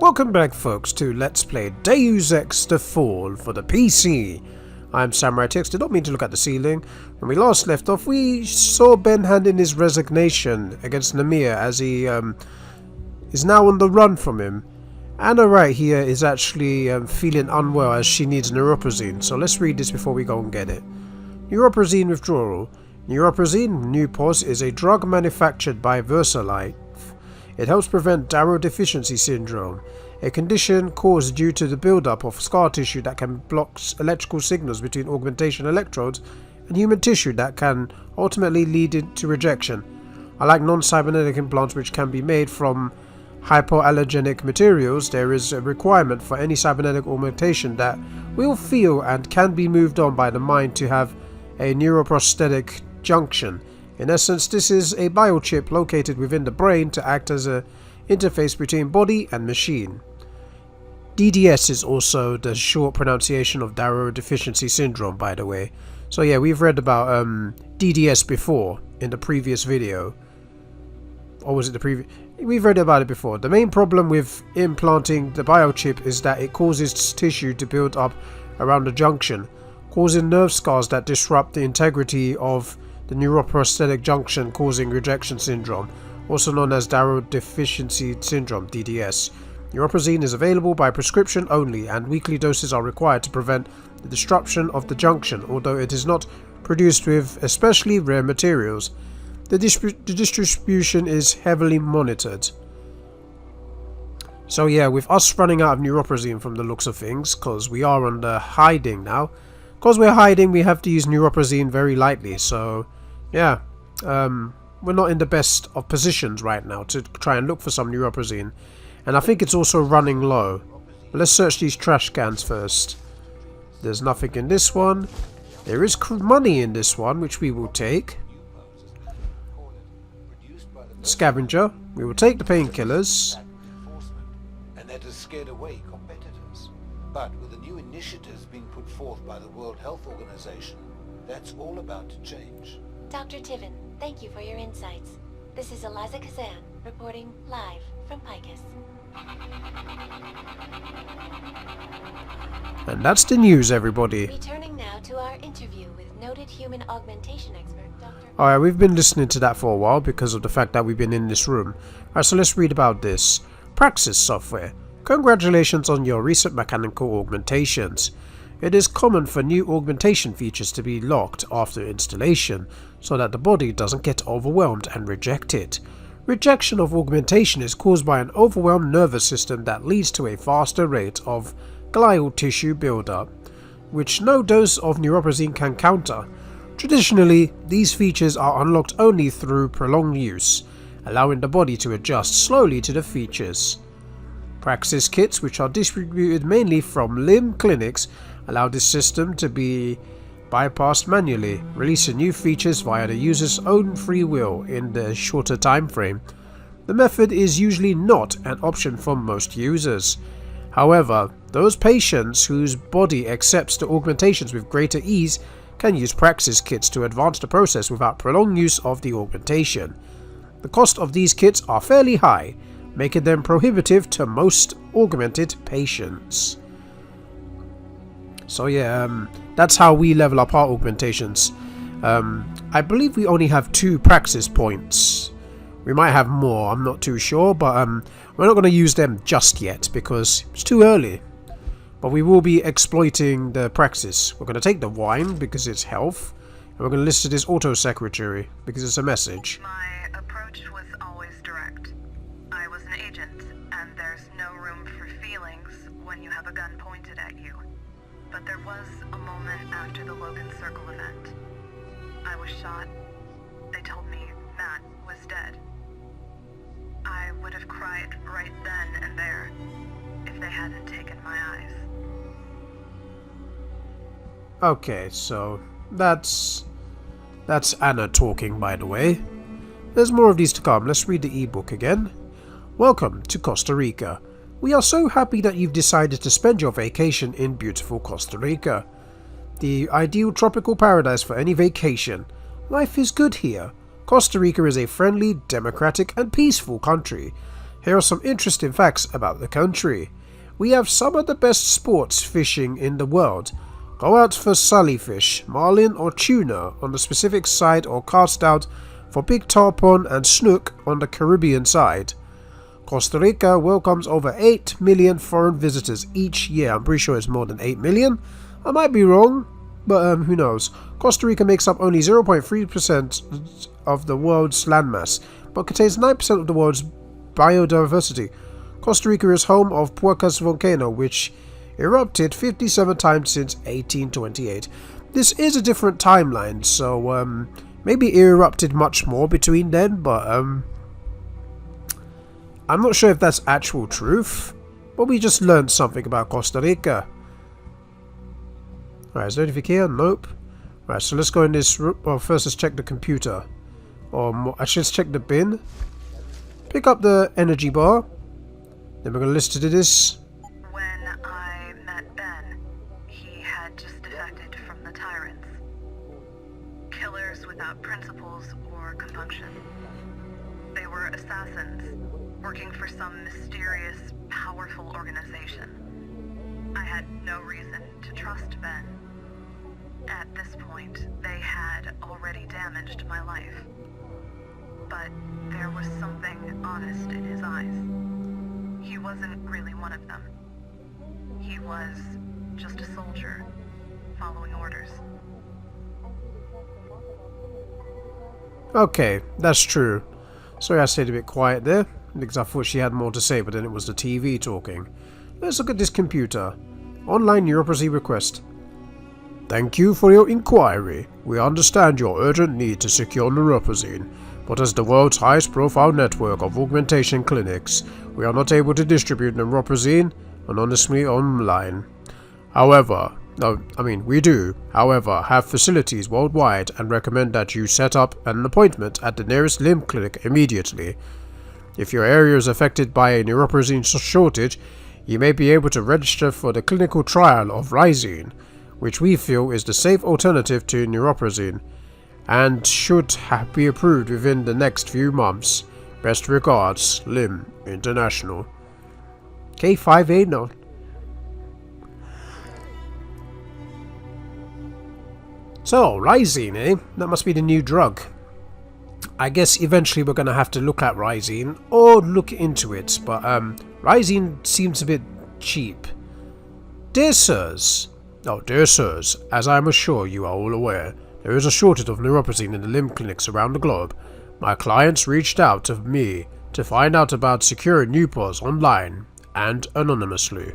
Welcome back folks to Let's Play Deus Ex The Fall for the PC. I'm SamuraiT-X. Did not mean to look at the ceiling. When we last left off, we saw Ben hand in his resignation against Namir as he is now on the run from him. Anna right here is actually feeling unwell as she needs Neuroprozyne, so let's read this before we go and get it. Neuroprozyne withdrawal. Neuroprozyne, Nupos, is a drug manufactured by VersaLife. It helps prevent Darrow deficiency syndrome, a condition caused due to the buildup of scar tissue that can block electrical signals between augmentation electrodes and human tissue that can ultimately lead to rejection. Unlike non-cybernetic implants which can be made from hypoallergenic materials, there is a requirement for any cybernetic augmentation that will feel and can be moved on by the mind to have a neuroprosthetic junction. In essence, this is a biochip located within the brain to act as an interface between body and machine. DDS is also the short pronunciation of Darrow deficiency syndrome, by the way. So yeah, we've read about DDS before in the previous video. Or was it the previous? We've read about it before. The main problem with implanting the biochip is that it causes tissue to build up around the junction, causing nerve scars that disrupt the integrity of the neuroprosthetic junction, causing rejection syndrome, also known as Darrow deficiency syndrome, DDS. Neuroprozyne is available by prescription only, and weekly doses are required to prevent the disruption of the junction, although it is not produced with especially rare materials. The distribution is heavily monitored. So yeah, with us running out of Neuroprozyne from the looks of things, because we are under hiding now, because we're hiding, we have to use Neuroprozyne very lightly, so yeah, we're not in the best of positions right now to try and look for some Neuroprozyne, and I think it's also running low. Let's search these trash cans first. There's nothing in this one. There is money in this one, which we will take. Scavenger, we will take the painkillers. And that has scared away competitors. But with the new initiatives being put forth by the World Health Organization, that's all about to change. Dr. Tiven, thank you for your insights. This is Eliza Kazan, reporting live from Picus. And that's the news, everybody. Returning now to our interview with noted human augmentation expert, Dr. Alright, we've been listening to that for a while because of the fact that we've been in this room. Alright, so let's read about this. Praxis software. Congratulations on your recent mechanical augmentations. It is common for new augmentation features to be locked after installation, so that the body doesn't get overwhelmed and reject it. Rejection of augmentation is caused by an overwhelmed nervous system that leads to a faster rate of glial tissue buildup, which no dose of Neuroprozyne can counter. Traditionally, these features are unlocked only through prolonged use, allowing the body to adjust slowly to the features. Praxis kits, which are distributed mainly from limb clinics, allow this system to be bypassed manually, releasing new features via the user's own free will in the shorter time frame. The method is usually not an option for most users. However, those patients whose body accepts the augmentations with greater ease can use Praxis kits to advance the process without prolonged use of the augmentation. The cost of these kits are fairly high, making them prohibitive to most augmented patients. So yeah, that's how we level up our augmentations. I believe we only have 2 Praxis points. We might have more, I'm not too sure, but we're not going to use them just yet because it's too early. But we will be exploiting the Praxis. We're going to take the wine because it's health, and we're going to listen to this auto secretary because it's a message. My approach was always direct. I was an agent, and there's no room for feelings when you have a gun pointed at you. But there was a moment after the Logan Circle event. I was shot. They told me Matt was dead. I would have cried right then and there if they hadn't taken my eyes. Okay, so that's Anna talking, by the way. There's more of these to come. Let's read the ebook again. Welcome to Costa Rica. We are so happy that you've decided to spend your vacation in beautiful Costa Rica. The ideal tropical paradise for any vacation. Life is good here. Costa Rica is a friendly, democratic and peaceful country. Here are some interesting facts about the country. We have some of the best sports fishing in the world. Go out for sullyfish, marlin or tuna on the Pacific side, or cast out for big tarpon and snook on the Caribbean side. Costa Rica welcomes over 8 million foreign visitors each year. I'm pretty sure it's more than 8 million. I might be wrong, but who knows. Costa Rica makes up only 0.3% of the world's landmass, but contains 9% of the world's biodiversity. Costa Rica is home of Puercas volcano, which erupted 57 times since 1828. This is a different timeline, so maybe it erupted much more between then, but I'm not sure if that's actual truth, but we just learned something about Costa Rica. Right, is there anything here? Nope. Right, so let's go in this room. Well, first let's check the computer. Or more, actually, let's check the bin. Pick up the energy bar. Then we're going to listen to this. When I met Ben, he had just defected from the tyrants. Killers without principles or compunction. They were assassins, working for some mysterious, powerful organization. I had no reason to trust Ben. At this point, they had already damaged my life. But there was something honest in his eyes. He wasn't really one of them. He was just a soldier, following orders. Okay, that's true. Sorry I stayed a bit quiet there, because I thought she had more to say, but then it was the TV talking. Let's look at this computer. Online Neuroprozyne request. Thank you for your inquiry. We understand your urgent need to secure Neuroprozyne, but as the world's highest profile network of augmentation clinics, we are not able to distribute Neuroprozyne anonymously online. However, we do, however, have facilities worldwide and recommend that you set up an appointment at the nearest limb clinic immediately. If your area is affected by a Neuroprozyne shortage, you may be able to register for the clinical trial of Rhizine, which we feel is the safe alternative to Neuroprozyne, and should be approved within the next few months. Best regards, Lim International. K589. So, Rhizine, eh? That must be the new drug. I guess eventually we're going to have to look at Rhizine, or look into it, but Rhizine seems a bit cheap. Dear sirs, as I am sure you are all aware, there is a shortage of Neuroprozyne in the limb clinics around the globe. My clients reached out to me to find out about securing Newpos online and anonymously.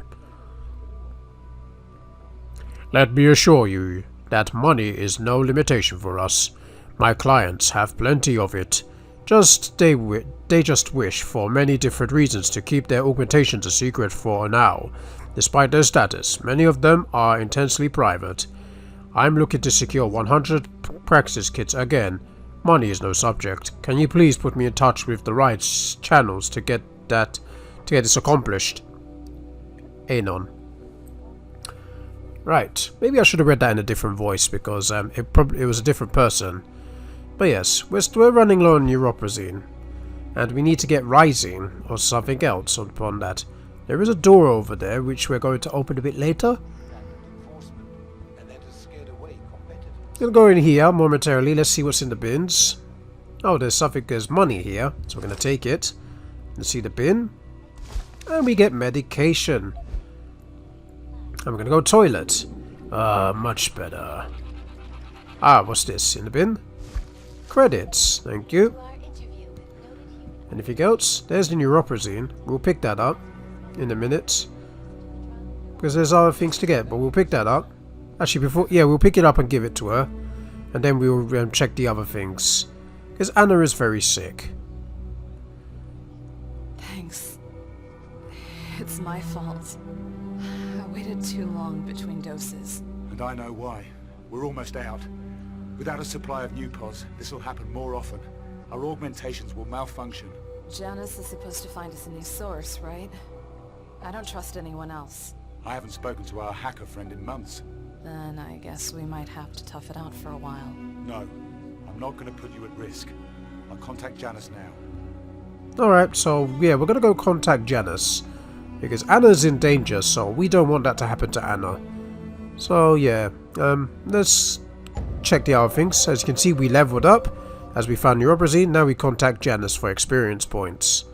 Let me assure you that money is no limitation for us. My clients have plenty of it. They just wish for many different reasons to keep their augmentations a secret for now. Despite their status, many of them are intensely private. I'm looking to secure 100 practice kits again. Money is no subject. Can you please put me in touch with the right channels to get this accomplished? Anon. Right, maybe I should have read that in a different voice because it was a different person. But yes, we're running low on Neuroprozyne, and we need to get Rhizine or something else upon that. There is a door over there which we're going to open a bit later. Gonna go in here momentarily. Let's see what's in the bins. Oh, there's money here, so we're gonna take it. Let's see the bin, and we get medication. And we're gonna go toilet. Much better. What's this in the bin? Credits, thank you. Anything else? There's the Neuroprozyne. We'll pick that up in a minute, because there's other things to get, but we'll pick that up. Actually, we'll pick it up and give it to her, and then we'll check the other things, because Anna is very sick. Thanks. It's my fault. I waited too long between doses. And I know why. We're almost out. Without a supply of Newpos, this will happen more often. Our augmentations will malfunction. Janus is supposed to find us a new source, right? I don't trust anyone else. I haven't spoken to our hacker friend in months. Then I guess we might have to tough it out for a while. No, I'm not going to put you at risk. I'll contact Janus now. Alright, so yeah, we're gonna go contact Janus. Because Anna's in danger, so we don't want that to happen to Anna. So yeah, let's check the other things. As you can see, we leveled up as we found Neuroprozyne. Now we contact Janus for experience points.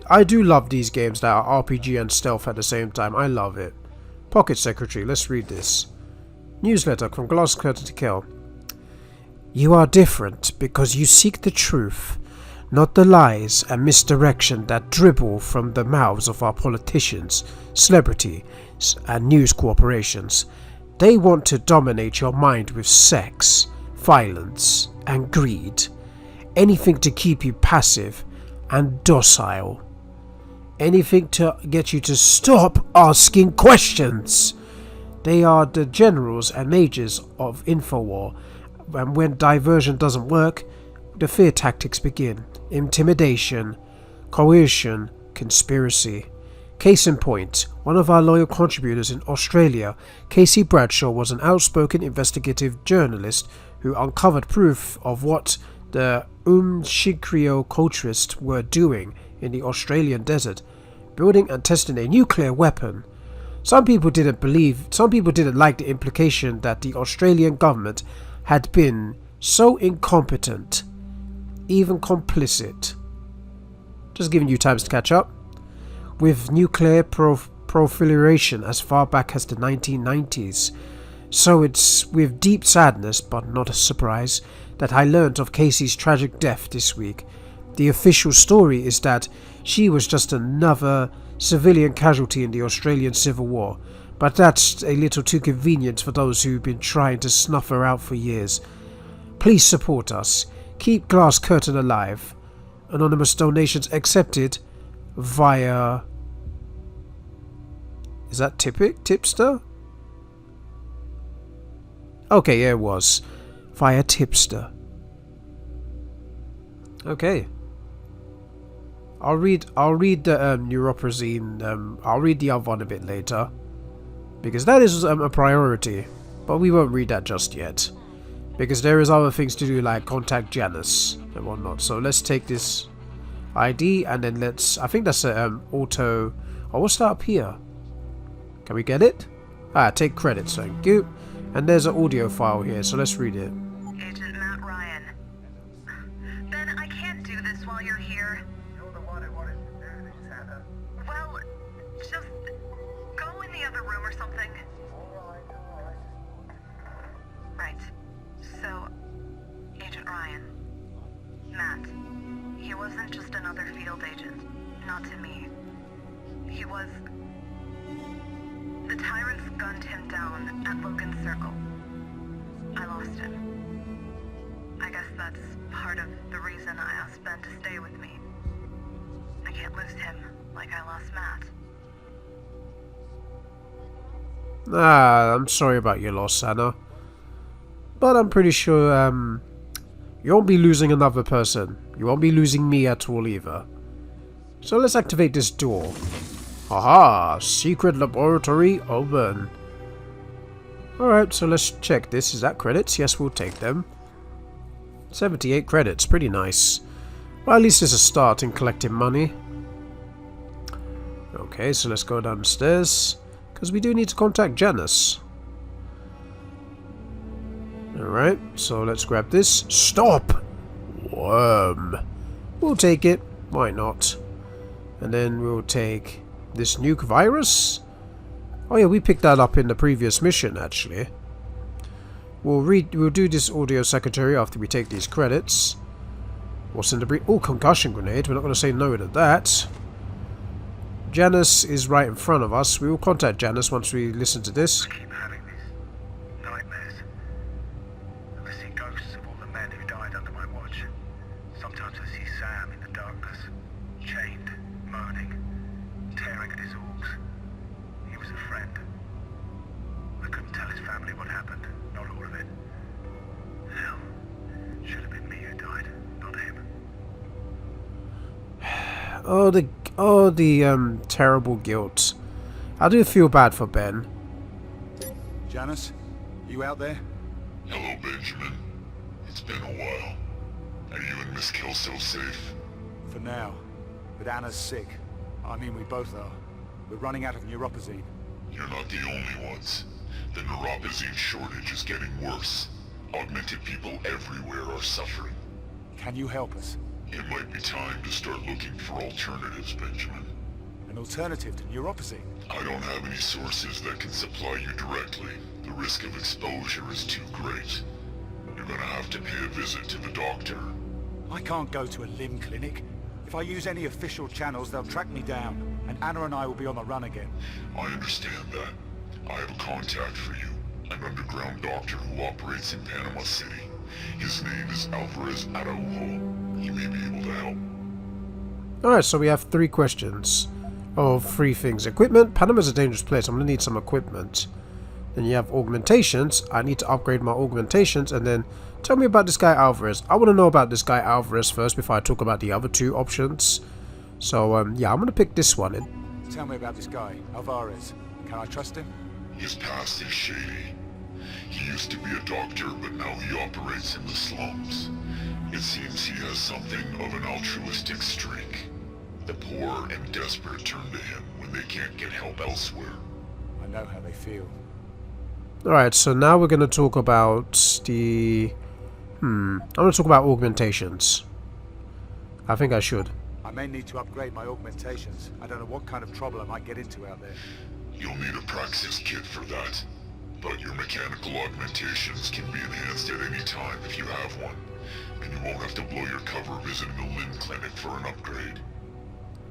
I do love these games that are RPG and stealth at the same time. I love it. Pocket Secretary, let's read this. Newsletter from Glass Curtain to Kill. You are different because you seek the truth, not the lies and misdirection that dribble from the mouths of our politicians, celebrities, and news corporations. They want to dominate your mind with sex, violence, and greed. Anything to keep you passive and docile. Anything to get you to stop asking questions. They are the generals and majors of Infowar, and when diversion doesn't work, the fear tactics begin. Intimidation, coercion, conspiracy. Case in point, one of our loyal contributors in Australia, Casey Bradshaw, was an outspoken investigative journalist who uncovered proof of what the Shikrio cultists were doing in the Australian desert, building and testing a nuclear weapon. Some people didn't like the implication that the Australian government had been so incompetent, even complicit. Just giving you times to catch up. With nuclear proliferation as far back as the 1990s. So it's with deep sadness, but not a surprise, that I learned of Casey's tragic death this week. The official story is that she was just another civilian casualty in the Australian Civil War, but that's a little too convenient for those who've been trying to snuff her out for years. Please support us. Keep Glass Curtain alive. Anonymous donations accepted via... Is that Tipster? Okay, yeah, it was. Via Tipster. Okay. I'll read the Neuroprozyne. I'll read the other one a bit later, because that is a priority. But we won't read that just yet, because there is other things to do, like contact Janus and whatnot. So let's take this ID and then let's. I think that's a auto. Oh, what's that up here? Can we get it? Ah, take credits. Thank you. And there's an audio file here, so let's read it. Agent Matt Ryan. Ben, I can't do this while you're here. You're the one who wanted to do this, Hannah. Well, just go in the other room or something. Alright. Right. So, Agent Ryan. Matt. He wasn't just another field agent. Not to me. He was... The tyrants gunned him down at Logan Circle. I lost him. I guess that's part of the reason I asked Ben to stay with me. I can't lose him like I lost Matt. Ah, I'm sorry about your loss, Anna. But I'm pretty sure you won't be losing another person. You won't be losing me at all either. So let's activate this door. Aha! Secret laboratory open. Alright, so let's check this. Is that credits? Yes, we'll take them. 78 credits. Pretty nice. Well, at least it's a start in collecting money. Okay, so let's go downstairs, because we do need to contact Janus. Alright, so let's grab this. Stop! Worm. We'll take it. Why not? And then we'll take this nuke virus. Oh yeah, we picked that up in the previous mission, actually. We'll do this audio secretary after we take these credits. What's in the brief? Oh, concussion grenade. We're not going to say no to that. Janus is right in front of us. We will contact Janus once we listen to this. I keep having these nightmares. I see ghosts of all the men who died under my watch. Sometimes I see Sam in the darkness, chained, moaning, tearing at his orgs. He was a friend. I couldn't tell his family what happened, not all of it. Hell, should have been me who died, not him. Oh, the terrible guilt. I do feel bad for Ben. Janus, you out there? Hello, Benjamin. It's been a while. Are you and Miss Kill still safe? For now. But Anna's sick. I mean, we both are. We're running out of Neuroprozyne. You're not the only ones. The Neuroprozyne shortage is getting worse. Augmented people everywhere are suffering. Can you help us? It might be time to start looking for alternatives, Benjamin. An alternative to Neuroprozyne? I don't have any sources that can supply you directly. The risk of exposure is too great. You're gonna have to pay a visit to the doctor. I can't go to a limb clinic. If I use any official channels, they'll track me down, and Anna and I will be on the run again. I understand that. I have a contact for you. An underground doctor who operates in Panama City. His name is Alvarez Araujo. He may be able to help. Alright, so we have 3 questions. Oh, 3 things. Equipment. Panama's a dangerous place. I'm going to need some equipment. Then you have augmentations. I need to upgrade my augmentations. And then tell me about this guy Alvarez. I want to know about this guy Alvarez first before I talk about the other 2 options. So, yeah, I'm going to pick this one. Tell me about this guy, Alvarez. Can I trust him? His past is shady. He used to be a doctor, but now he operates in the slums. It seems he has something of an altruistic streak. The poor and desperate turn to him when they can't get help elsewhere. I know how they feel. Alright, so now we're going to talk about the... I'm going to talk about augmentations. I think I should. I may need to upgrade my augmentations. I don't know what kind of trouble I might get into out there. You'll need a Praxis kit for that. But your mechanical augmentations can be enhanced at any time if you have one. And you won't have to blow your cover visiting a limb clinic for an upgrade.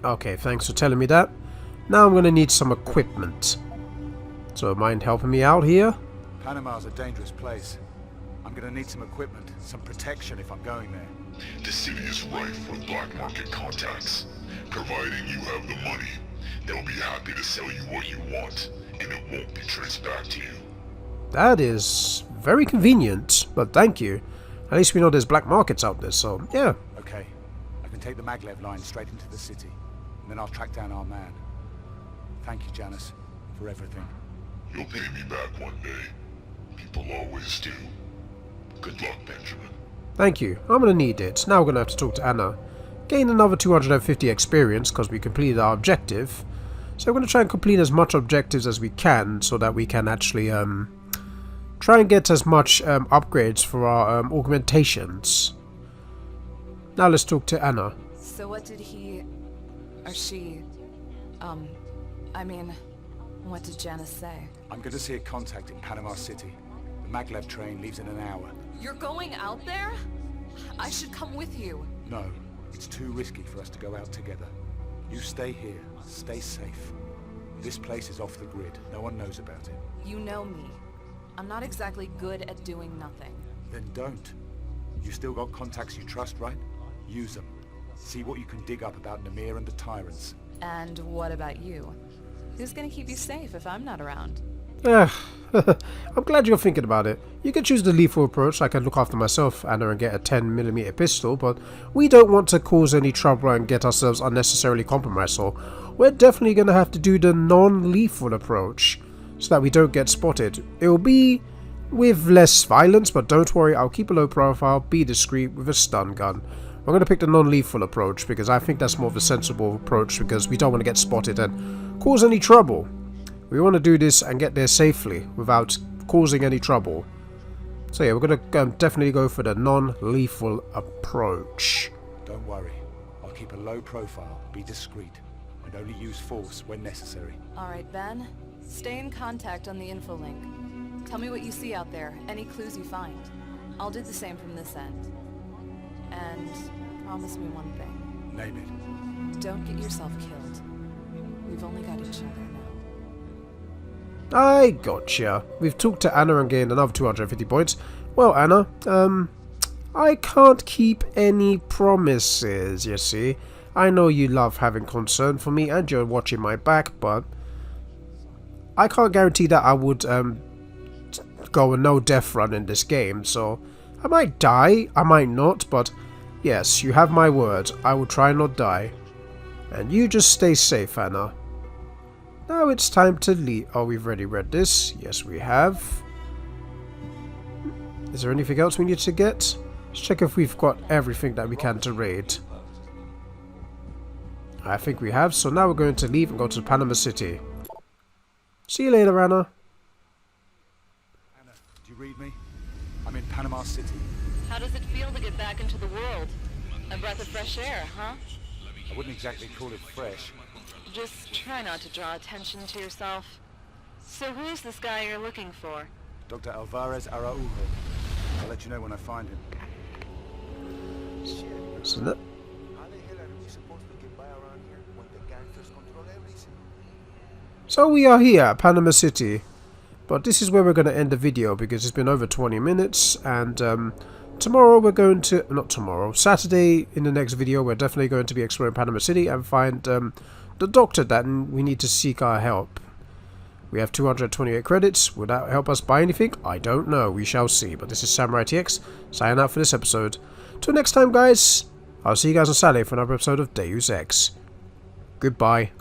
Okay, thanks for telling me that. Now I'm going to need some equipment. So mind helping me out here? Panama's a dangerous place. I'm going to need some equipment, some protection if I'm going there. The city is rife with black market contacts. Providing you have the money, they'll be happy to sell you what you want, and it won't be traced back to you. That is very convenient, but thank you. At least we know there's black markets out there, so yeah. Okay, I can take the maglev line straight into the city, and then I'll track down our man. Thank you, Janus, for everything. You'll pay me back one day. People always do. Good luck, Benjamin. Thank you. I'm going to need it. Now we're going to have to talk to Anna. Gain another 250 experience because we completed our objective. So we're going to try and complete as much objectives as we can so that we can actually try and get as much upgrades for our augmentations. Now let's talk to Anna. So what did he... or she... I mean... what did Janus say? I'm going to see a contact in Panama City. The maglev train leaves in an hour. You're going out there? I should come with you. No, it's too risky for us to go out together. You stay here. Stay safe. This place is off the grid. No one knows about it. You know me. I'm not exactly good at doing nothing. Then don't. You still got contacts you trust, right? Use them. See what you can dig up about Namir and the Tyrants. And what about you? Who's gonna keep you safe if I'm not around? I'm glad you're thinking about it. You can choose the lethal approach. I can look after myself, Anna, and get a 10mm pistol, but we don't want to cause any trouble and get ourselves unnecessarily compromised, so we're definitely going to have to do the non-lethal approach so that we don't get spotted. It will be with less violence, but don't worry, I'll keep a low profile, be discreet with a stun gun. I'm going to pick the non-lethal approach because I think that's more of a sensible approach because we don't want to get spotted and cause any trouble. We want to do this and get there safely without causing any trouble. So yeah, we're going to definitely go for the non-lethal approach. Don't worry. I'll keep a low profile, be discreet, and only use force when necessary. Alright, Ben. Stay in contact on the info link. Tell me what you see out there, any clues you find. I'll do the same from this end. And promise me one thing. Name it. Don't get yourself killed. We've only got each other now. I gotcha. We've talked to Anna and gained another 250 points. Well, Anna, I can't keep any promises, you see. I know you love having concern for me and you're watching my back, but I can't guarantee that I would go a no-death run in this game, so I might die, I might not, but yes, you have my word. I will try not die. And you just stay safe, Anna. Now it's time to leave. Oh, we've already read this. Yes, we have. Is there anything else we need to get? Let's check if we've got everything that we can to raid. I think we have. So now we're going to leave and go to Panama City. See you later, Anna. Anna, do you read me? I'm in Panama City. How does it feel to get back into the world? A breath of fresh air, huh? I wouldn't exactly call it fresh. Just try not to draw attention to yourself. So who's this guy you're looking for? Dr. Alvarez Araujo. I'll let you know when I find him. So that, How the hell are we supposed to get by around here when the gangsters control everything? so we are here at Panama City. But this is where we're going to end the video because it's been over 20 minutes. And tomorrow we're going to... Not tomorrow. Saturday in the next video we're definitely going to be exploring Panama City and find the doctor that we need to seek our help. We have 228 credits. Would that help us buy anything? I don't know. We shall see. But this is SamuraiT-X signing out for this episode. Till next time, guys. I'll see you guys on Saturday for another episode of Deus Ex. Goodbye.